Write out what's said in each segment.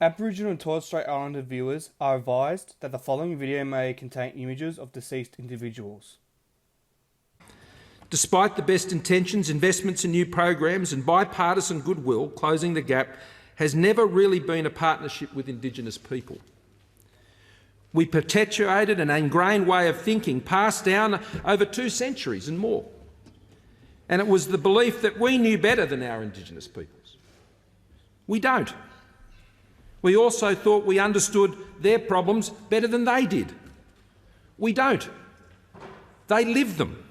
Aboriginal and Torres Strait Islander viewers are advised that the following video may contain images of deceased individuals. Despite the best intentions, investments in new programs and bipartisan goodwill, Closing the Gap has never really been a partnership with Indigenous people. We perpetuated an ingrained way of thinking passed down over 2 centuries and more. And it was the belief that we knew better than our Indigenous peoples. We don't. We also thought we understood their problems better than they did. We don't. They live them.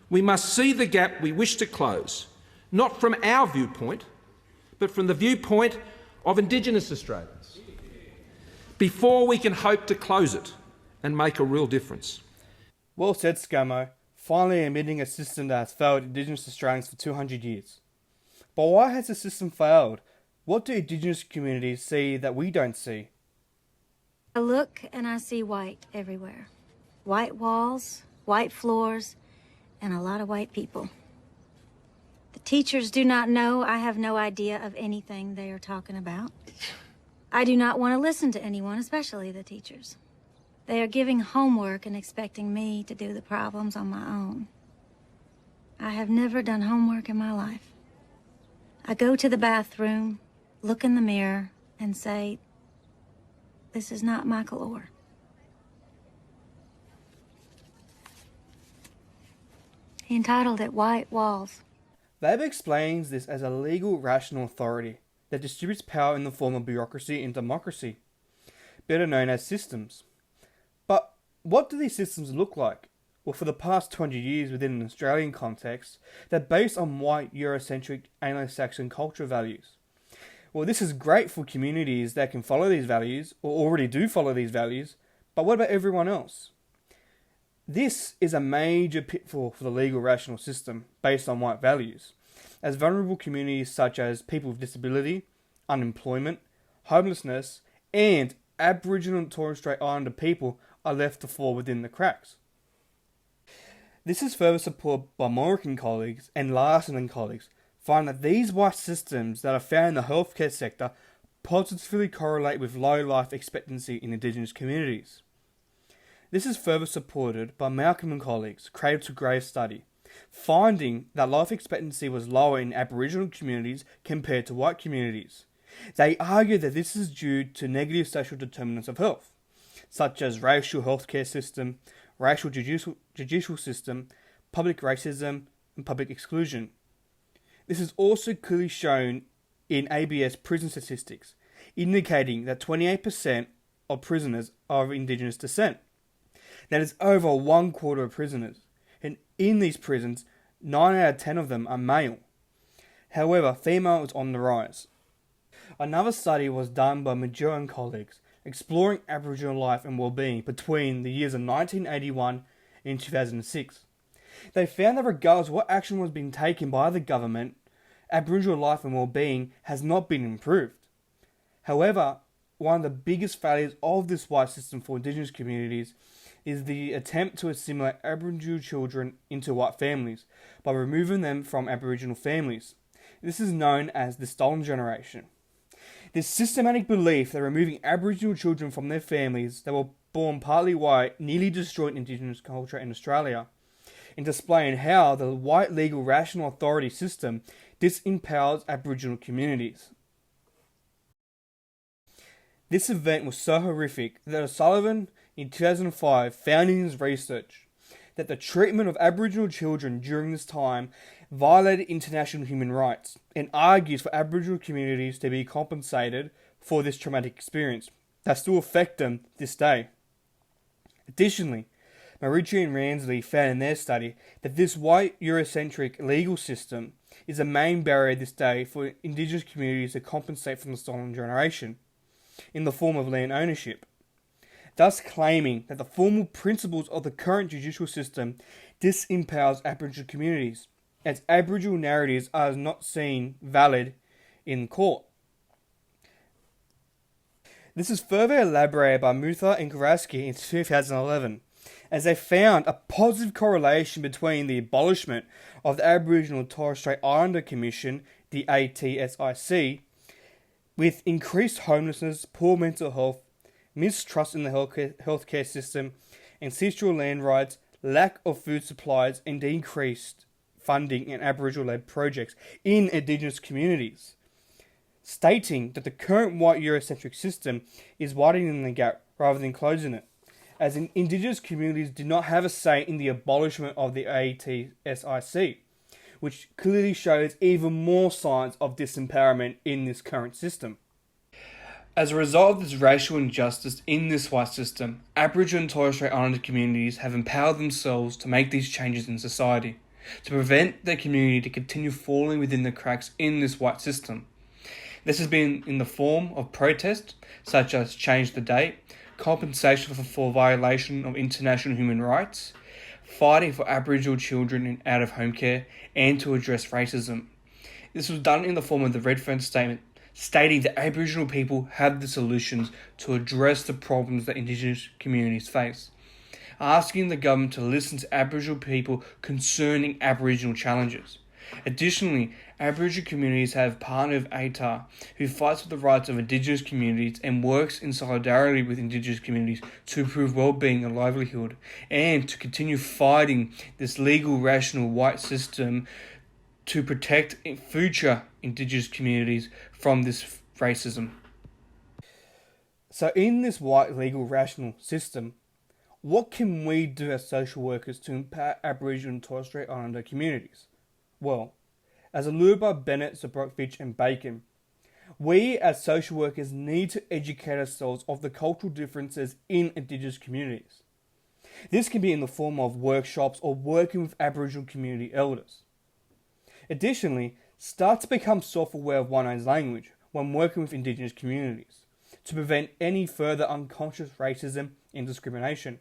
We must see the gap we wish to close, not from our viewpoint, but from the viewpoint of Indigenous Australians, before we can hope to close it and make a real difference. Well said, Scammo, finally admitting a system that has failed Indigenous Australians for 200 years. But why has the system failed? What do Indigenous communities see that we don't see? I look and I see white everywhere. White walls, white floors, and a lot of white people. The teachers do not know. I have no idea of anything they are talking about. I do not want to listen to anyone, especially the teachers. They are giving homework and expecting me to do the problems on my own. I have never done homework in my life. I go to the bathroom, look in the mirror, and say, this is not my color. He entitled it White Walls. Labour explains this as a legal, rational authority that distributes power in the form of bureaucracy and democracy, better known as systems. But what do these systems look like? Well, for the past 20 years within an Australian context, they're based on white, Eurocentric, Anglo-Saxon culture values. Well, this is great for communities that can follow these values, or already do follow these values, but what about everyone else? This is a major pitfall for the legal rational system based on white values, as vulnerable communities such as people with disability, unemployment, homelessness, and Aboriginal and Torres Strait Islander people are left to fall within the cracks. This is further supported by Morrison colleagues and Larson and colleagues, find that these white systems that are found in the healthcare sector positively correlate with low life expectancy in Indigenous communities. This is further supported by Malcolm and colleagues' Cradle to Grave study, finding that life expectancy was lower in Aboriginal communities compared to white communities. They argue that this is due to negative social determinants of health, such as racial healthcare system, racial judicial system, public racism, and public exclusion. This is also clearly shown in ABS prison statistics, indicating that 28% of prisoners are of Indigenous descent. That is over 1/4 of prisoners, and in these prisons, 9 out of 10 of them are male. However, female is on the rise. Another study was done by Major and colleagues, exploring Aboriginal life and well-being between the years of 1981 and 2006. They found that regardless of what action was being taken by the government, Aboriginal life and well-being has not been improved. However, one of the biggest failures of this white system for Indigenous communities is the attempt to assimilate Aboriginal children into white families by removing them from Aboriginal families. This is known as the stolen generation. This systematic belief that removing Aboriginal children from their families that were born partly white nearly destroyed Indigenous culture in Australia, in displaying how the white legal rational authority system disempowers Aboriginal communities. This event was so horrific that O'Sullivan in 2005 found in his research that the treatment of Aboriginal children during this time violated international human rights and argues for Aboriginal communities to be compensated for this traumatic experience that still affect them this day. Additionally, Marici and Ransley found in their study that this white Eurocentric legal system is a main barrier this day for Indigenous communities to compensate from the stolen generation in the form of land ownership, thus claiming that the formal principles of the current judicial system disempowers Aboriginal communities, as Aboriginal narratives are not seen valid in court. This is further elaborated by Mutha and Karaski in 2011, as they found a positive correlation between the abolishment of the Aboriginal and Torres Strait Islander Commission, the ATSIC, With increased homelessness, poor mental health, mistrust in the healthcare system, ancestral land rights, lack of food supplies, and decreased funding in Aboriginal-led projects in Indigenous communities, stating that the current white Eurocentric system is widening the gap rather than closing it, as Indigenous communities do not have a say in the abolishment of the ATSIC, which clearly shows even more signs of disempowerment in this current system. As a result of this racial injustice in this white system, Aboriginal and Torres Strait Islander communities have empowered themselves to make these changes in society, to prevent their community to continue falling within the cracks in this white system. This has been in the form of protest, such as change the date, compensation for violation of international human rights, fighting for Aboriginal children in out-of-home care, and to address racism. This was done in the form of the Redfern Statement, stating that Aboriginal people have the solutions to address the problems that Indigenous communities face, asking the government to listen to Aboriginal people concerning Aboriginal challenges. Additionally, Aboriginal communities have partnered with ATAR, who fights for the rights of Indigenous communities and works in solidarity with Indigenous communities to improve well-being and livelihood, and to continue fighting this legal, rational white system to protect future Indigenous communities from this racism. So in this white, legal, rational system, what can we do as social workers to empower Aboriginal and Torres Strait Islander communities? Well, as allured by Bennett, Zabrokovich and Bacon, we as social workers need to educate ourselves of the cultural differences in Indigenous communities. This can be in the form of workshops or working with Aboriginal community elders. Additionally, start to become self-aware of one's own language when working with Indigenous communities to prevent any further unconscious racism and discrimination.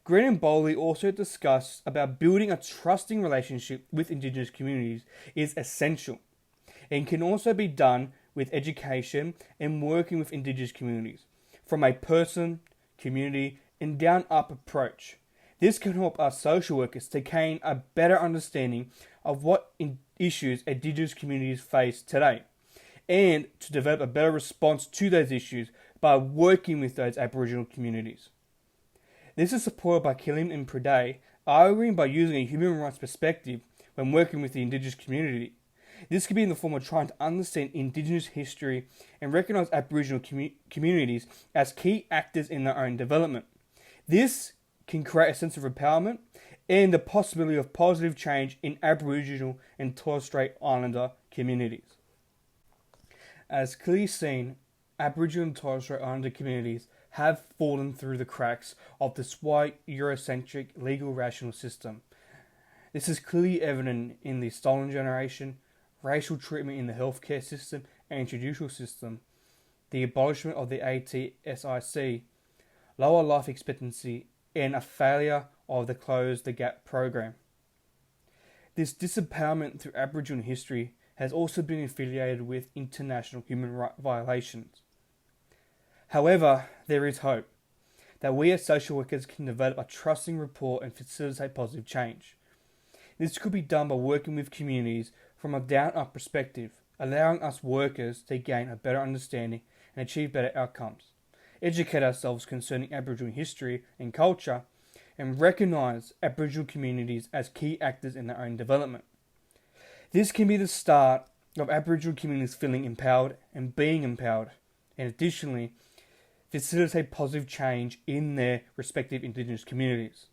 Green and Bowley also discussed about building a trusting relationship with Indigenous communities is essential and can also be done with education and working with Indigenous communities from a person, community and down-up approach. This can help us social workers to gain a better understanding of what issues Indigenous communities face today and to develop a better response to those issues by working with those Aboriginal communities. This is supported by Killian and Priday, arguing by using a human rights perspective when working with the Indigenous community. This could be in the form of trying to understand Indigenous history and recognise Aboriginal communities as key actors in their own development. This can create a sense of empowerment and the possibility of positive change in Aboriginal and Torres Strait Islander communities. As clearly seen, Aboriginal and Torres Strait Islander communities have fallen through the cracks of this white, Eurocentric, legal, rational system. This is clearly evident in the stolen generation, racial treatment in the healthcare system and judicial system, the abolishment of the ATSIC, lower life expectancy, and a failure of the Close the Gap program. This disempowerment through Aboriginal history has also been affiliated with international human rights violations. However, there is hope that we as social workers can develop a trusting rapport and facilitate positive change. This could be done by working with communities from a down-up perspective, allowing us workers to gain a better understanding and achieve better outcomes, educate ourselves concerning Aboriginal history and culture, and recognise Aboriginal communities as key actors in their own development. This can be the start of Aboriginal communities feeling empowered and being empowered, and additionally, facilitate positive change in their respective Indigenous communities.